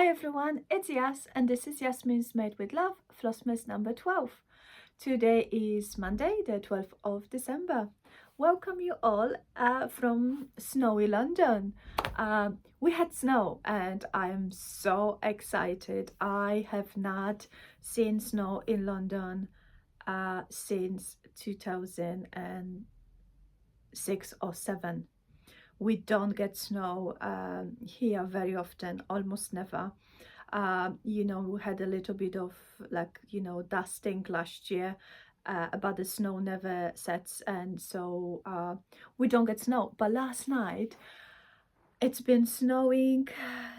Hi everyone, it's Yas and this is Yasmin's Made with Love, Flossmas number 12. Today is Monday, the 12th of December. Welcome you all from snowy London. We had snow and I am so excited. I have not seen snow in London since 2006 or 7. We don't get snow here very often, almost never. We had a little bit of dusting last year, but the snow never sets, and so we don't get snow. But last night it's been snowing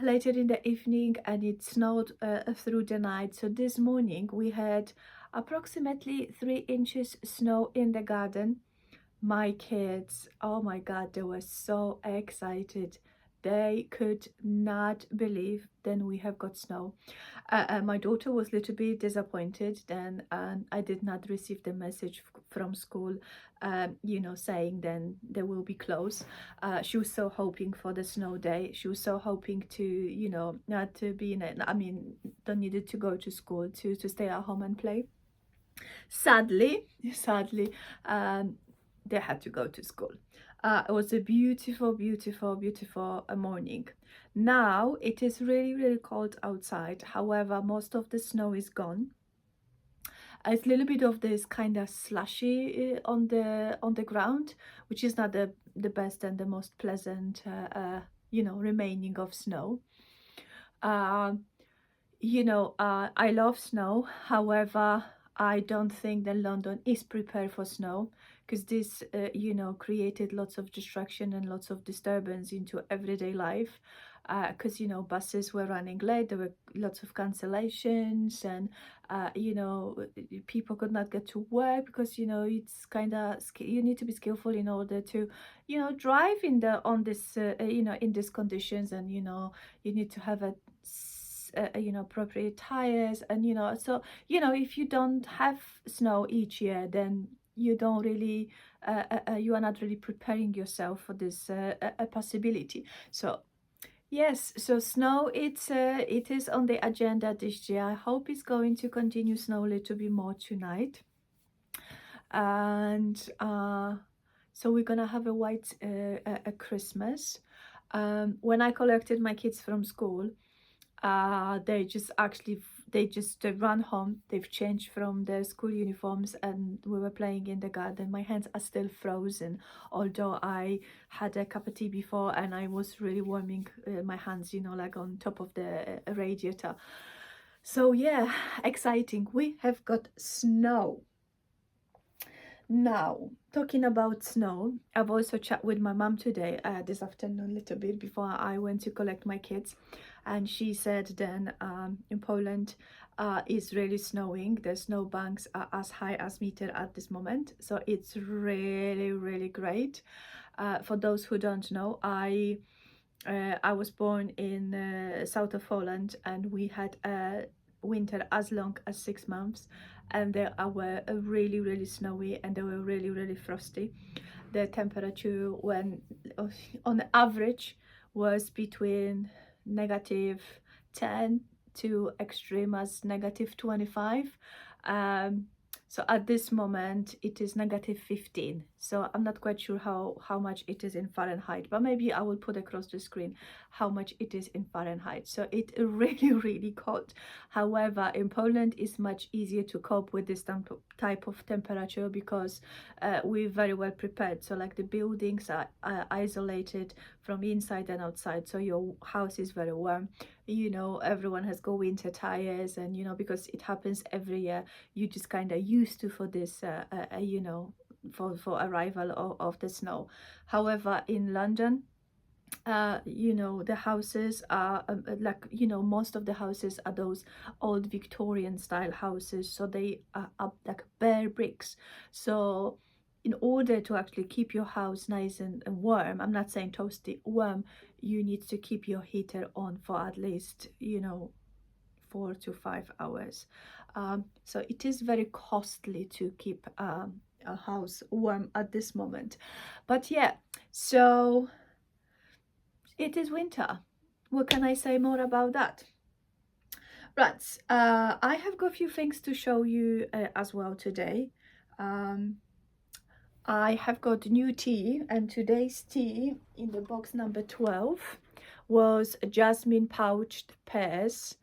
later in the evening and it snowed through the night. So this morning we had approximately 3 inches snow in the garden. My kids, oh my god, they were so excited. They could not believe then we have got snow. My daughter was a little bit disappointed then, I did not receive the message from school, saying then they will be closed. She was so hoping for the snow day. She was so hoping to, not to be in it. I mean, don't needed to go to school, to stay at home and play. Sadly, they had to go to school. It was a beautiful, beautiful, beautiful morning. Now it is really, really cold outside. However, most of the snow is gone. It's a little bit of this kind of slushy on the ground, which is not the best and the most pleasant, remaining of snow. I love snow. However, I don't think that London is prepared for snow, because this, created lots of distraction and lots of disturbance into everyday life. Because, buses were running late, there were lots of cancellations, and, people could not get to work because, it's kind of, you need to be skillful in order to, drive on this, in these conditions, and, you need to have appropriate tires, and so if you don't have snow each year, then you don't really you are not really preparing yourself for this a possibility. So yes, so snow, it is on the agenda this year. I hope it's going to continue snow a little bit more tonight, and so we're gonna have a white a Christmas. When I collected my kids from school, they just run home. They've changed from their school uniforms and we were playing in the garden. My hands are still frozen, although I had a cup of tea before and I was really warming my hands, like on top of the radiator. So yeah, exciting. We have got snow. Now, talking about snow, I've also chat with my mom today, this afternoon, a little bit before I went to collect my kids, and she said then in Poland it's really snowing. The snow banks are as high as meter at this moment, so it's really, really great. For those who don't know, I was born in south of Poland, and we had a winter as long as 6 months, and they were really, really snowy, and they were really, really frosty. The temperature when on average was between -10 to extreme as -25. So at this moment it is -15, so I'm not quite sure how much it is in Fahrenheit, but maybe I will put across the screen how much it is in Fahrenheit. So it really, really cold. However, in Poland it's much easier to cope with this type of temperature because we're very well prepared. So like the buildings are isolated from inside and outside, so your house is very warm. Everyone has got winter tires, and because it happens every year, you just kind of used to for this for arrival of the snow. However, in London, the houses are most of the houses are those old Victorian style houses, so they are up like bare bricks. So in order to actually keep your house nice and warm, I'm not saying toasty, warm, you need to keep your heater on for at least 4 to 5 hours. So it is very costly to keep a house warm at this moment. But yeah, so it is winter. What can I say more about that? Right, I have got a few things to show you as well today. um, I have got new tea, and today's tea in the box number 12 was jasmine pouched pears,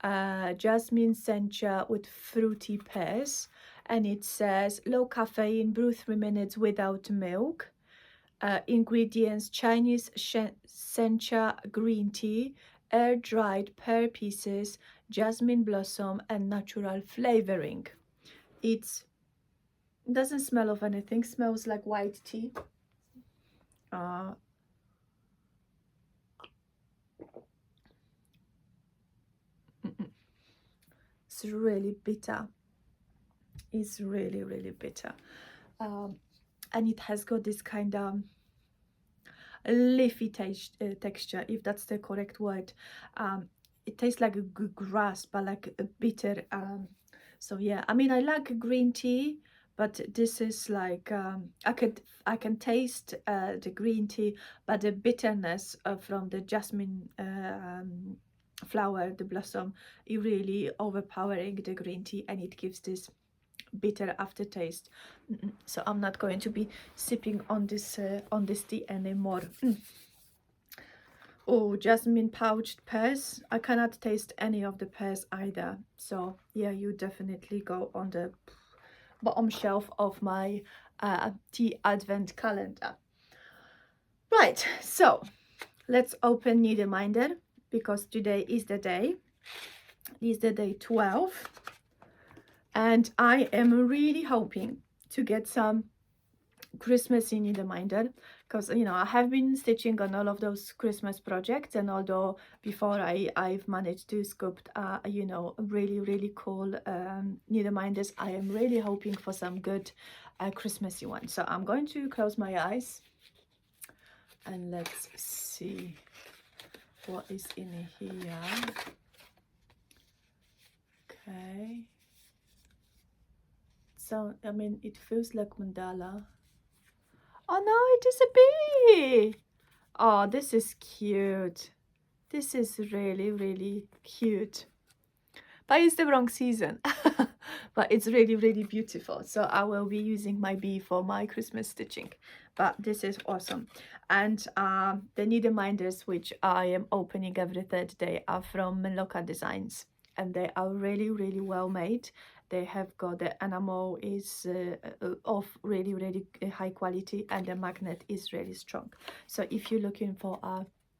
jasmine sencha with fruity pears, and it says low caffeine, brew 3 minutes without milk. Ingredients: Chinese sencha green tea, air dried pear pieces, jasmine blossom, and natural flavoring. It doesn't smell of anything, smells like white tea. uh, it's really bitter. It's really bitter. um, and it has got this kind of leafy texture, if that's the correct word. It tastes like a grass, but like a bitter. So yeah, I mean, I like green tea, but this is like I can taste the green tea, but the bitterness from the jasmine flower, the blossom, it really overpowering the green tea, and it gives this bitter aftertaste. So I'm not going to be sipping on this tea anymore. Oh, jasmine pouched pears. I cannot taste any of the pears either. So yeah, you definitely go on the bottom shelf of my tea advent calendar. Right, so let's open Niederminder, because today is the day. Is the day 12. And I am really hoping to get some Christmas in Niederminder, because I have been stitching on all of those Christmas projects, and although before I've managed to sculpt really cool Niederminders, I am really hoping for some good Christmassy ones. So I'm going to close my eyes and let's see what is in here. Okay, so I mean, it feels like mandala. Oh no, it is a bee. Oh, this is cute. This is really cute. But it's the wrong season. But it's really beautiful. So I will be using my bee for my Christmas stitching. But this is awesome. And the needleminders, which I am opening every third day, are from Meloka Designs. And they are really well made. They have got the enamel is of really high quality, and the magnet is really strong. So if you're looking for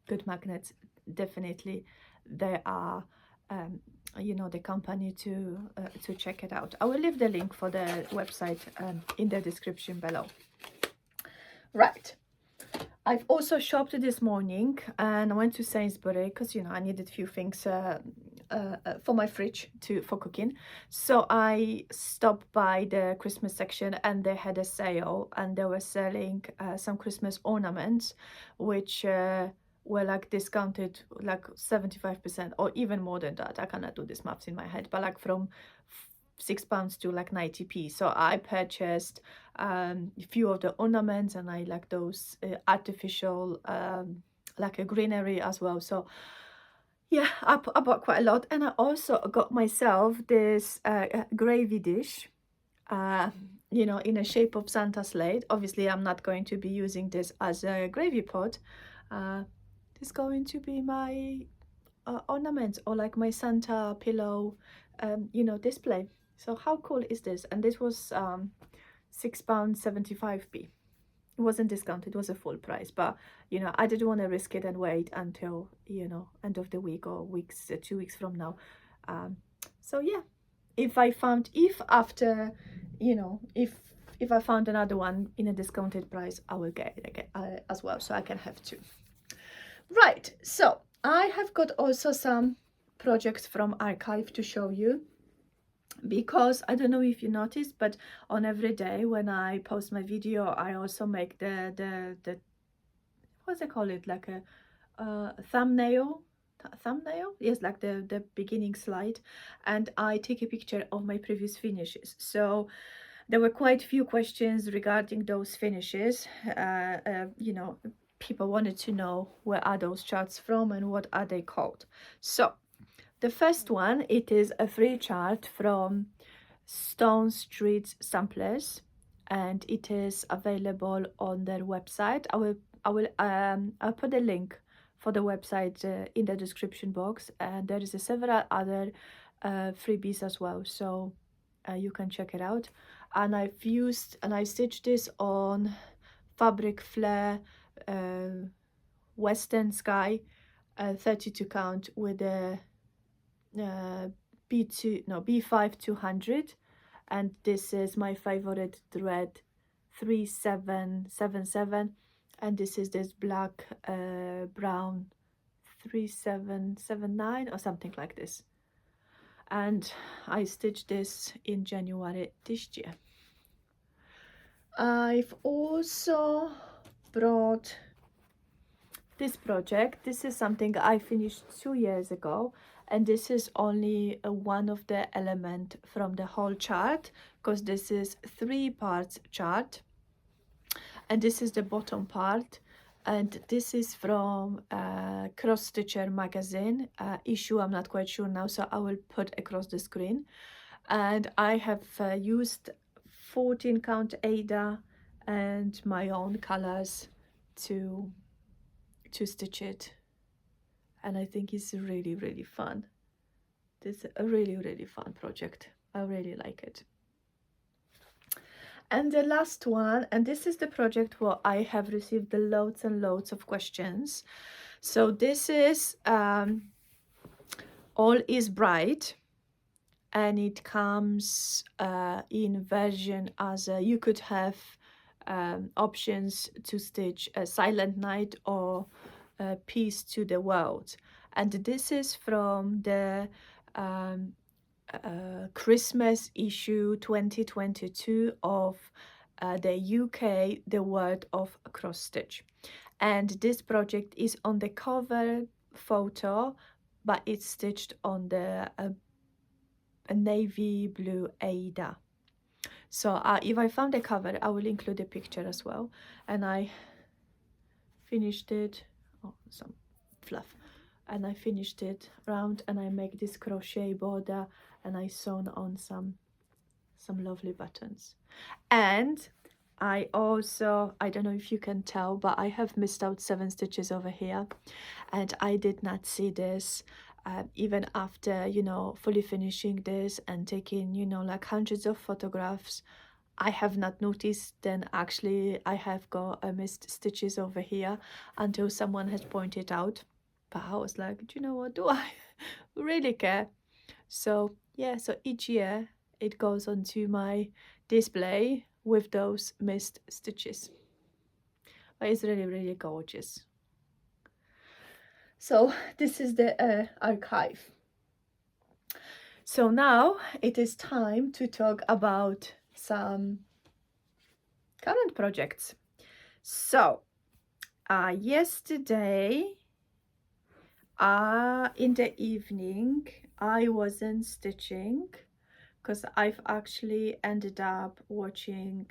good magnets, definitely they are the company to check it out. I will leave the link for the website in the description below. Right, I've also shopped this morning, and I went to Sainsbury because I needed a few things for my fridge for cooking. So I stopped by the Christmas section, and they had a sale, and they were selling some Christmas ornaments, which were like discounted like 75% or even more than that. I cannot do this maths in my head, but like from £6 to like 90p. So I purchased a few of the ornaments, and I like those artificial like a greenery as well. So yeah, I bought quite a lot. And I also got myself this gravy dish, in a shape of Santa slate. Obviously I'm not going to be using this as a gravy pot. It's going to be my ornament, or like my Santa pillow display. So how cool is this? And this was £6.75p. It wasn't discounted, it was a full price, but I didn't want to risk it and wait until end of the week or weeks 2 weeks from now. So yeah, if I found if I found another one in a discounted price, I will get it as well, so I can have two. Right, so I have got also some projects from archive to show you, because I don't know if you noticed, but on every day when I post my video, I also make the what's it called, it like a thumbnail, yes, like the beginning slide, and I take a picture of my previous finishes. So there were quite a few questions regarding those finishes. People wanted to know where are those charts from and what are they called. So the first one, it is a free chart from Stone Street Samplers, and it is available on their website. I'll put a link for the website in the description box, and there is several other freebies as well, so you can check it out. And I stitched this on Fabric Flare Western Sky 32 count with a B5 200, and this is my favorite thread 3777, and this is this black brown 3779 or something like this, and I stitched this in January this year. I've also brought this project. This is something I finished 2 years ago, and this is only one of the element from the whole chart, because this is 3 parts chart, and this is the bottom part, and this is from Cross Stitcher magazine issue. I'm not quite sure now, so I will put across the screen. And I have used 14 count Ada and my own colors to stitch it, and I think it's really fun. This is a really fun project. I really like it. And the last one, and this is the project where I have received loads and loads of questions. So this is All Is Bright, and it comes in version as you could have options to stitch a Silent Night or Peace to the World, and this is from the Christmas issue 2022 of the UK The World of Cross Stitch, and this project is on the cover photo, but it's stitched on the navy blue Ada. So if I found the cover, I will include a picture as well. And I finished it, some fluff, and I finished it round, and I make this crochet border, and I sewn on some lovely buttons. And I also, I don't know if you can tell, but I have missed out 7 stitches over here, and I did not see this. Even after, you know, fully finishing this and taking, you know, like hundreds of photographs, I have not noticed. Then actually I have got missed stitches over here until someone has pointed out. But I was like, do you know what, do I really care? So yeah, so each year it goes onto my display with those missed stitches. But it's really gorgeous. So this is the archive. So now it is time to talk about some current projects. So yesterday in the evening I wasn't stitching because I've actually ended up watching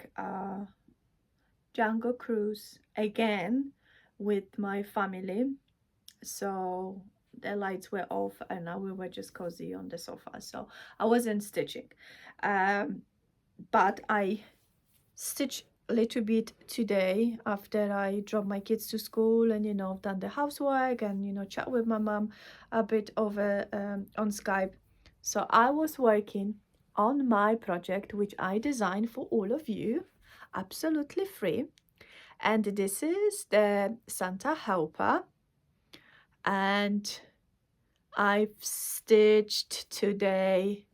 Jungle Cruise again with my family. So the lights were off and we were just cozy on the sofa, so I wasn't stitching, but I stitched a little bit today after I dropped my kids to school, and you know, done the housework and you know, chat with my mom a bit over on Skype. So I was working on my project, which I designed for all of you absolutely free, and this is the Santa Helper. And I've stitched today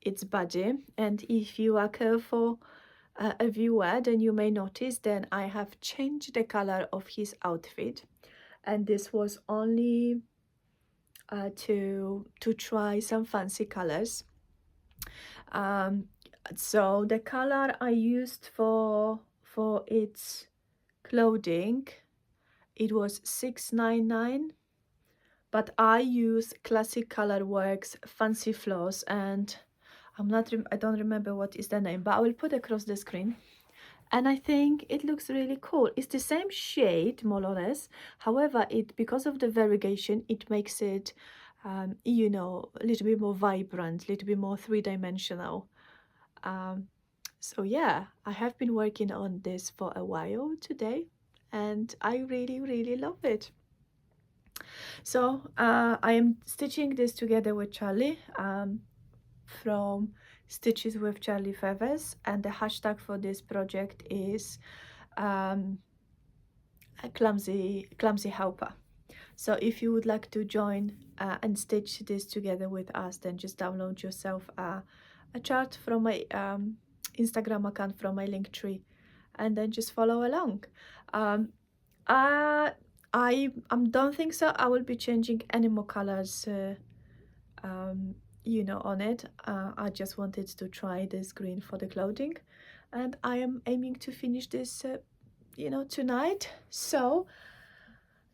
its body, and if you are careful a viewer, then you may notice then I have changed the color of his outfit, and this was only to try some fancy colors. So the color I used for its clothing, it was $6.99. But I use Classic Color Works Fancy Floss, and I don't remember what is the name, but I will put across the screen. And I think it looks really cool. It's the same shade, more or less. However, because of the variegation, it makes it you know, a little bit more vibrant, a little bit more three-dimensional. Um, so yeah, I have been working on this for a while today, and I really, really love it. So I am stitching this together with Charlie from Stitches with Charlie Feathers, and the hashtag for this project is um, a clumsy helper. So if you would like to join and stitch this together with us, then just download yourself a chart from my Instagram account, from my link tree, and then just follow along. Um, uh, I don't think so. I will be changing any more colors, um, you know, on it. I just wanted to try this green for the clothing, and I am aiming to finish this, you know, tonight. So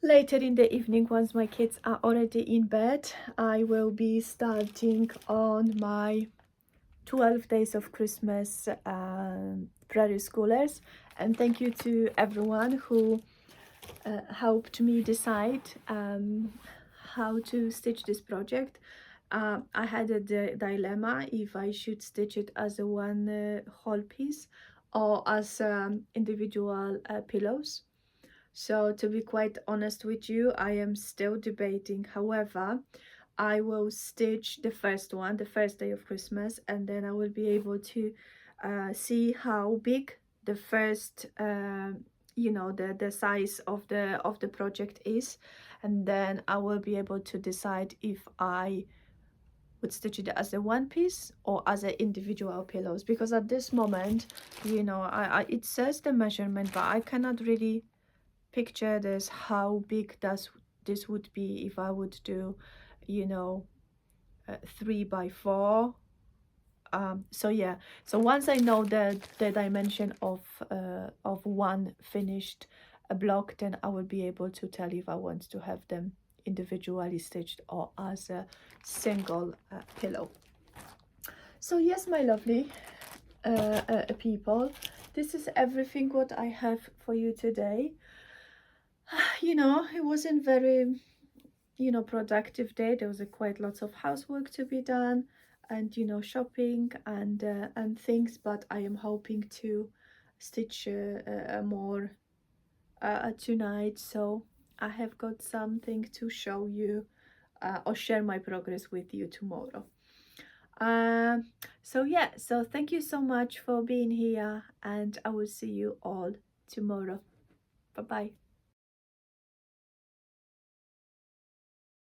later in the evening, once my kids are already in bed, I will be starting on my 12 days of Christmas prairie schoolers. And thank you to everyone who helped me decide how to stitch this project. I had a dilemma if I should stitch it as a one whole piece or as individual pillows. So to be quite honest with you, I am still debating. However, I will stitch the first one, the first day of Christmas, and then I will be able to see how big the first, you know, the size of the project is, and then I will be able to decide if I would stitch it as a one piece or as a individual pillows. Because at this moment, you know, it says the measurement, but I cannot really picture this how big does this would be if I would do, you know, 3 by 4. So yeah, so once I know the dimension of one finished block, then I will be able to tell if I want to have them individually stitched or as a single pillow. So yes, my lovely people, this is everything what I have for you today. You know, it wasn't very, you know, productive day. There was a quite lots of housework to be done, and, you know, shopping and things, but I am hoping to stitch more tonight, so I have got something to show you or share my progress with you tomorrow. So yeah, so thank you so much for being here, and I will see you all tomorrow. Bye bye.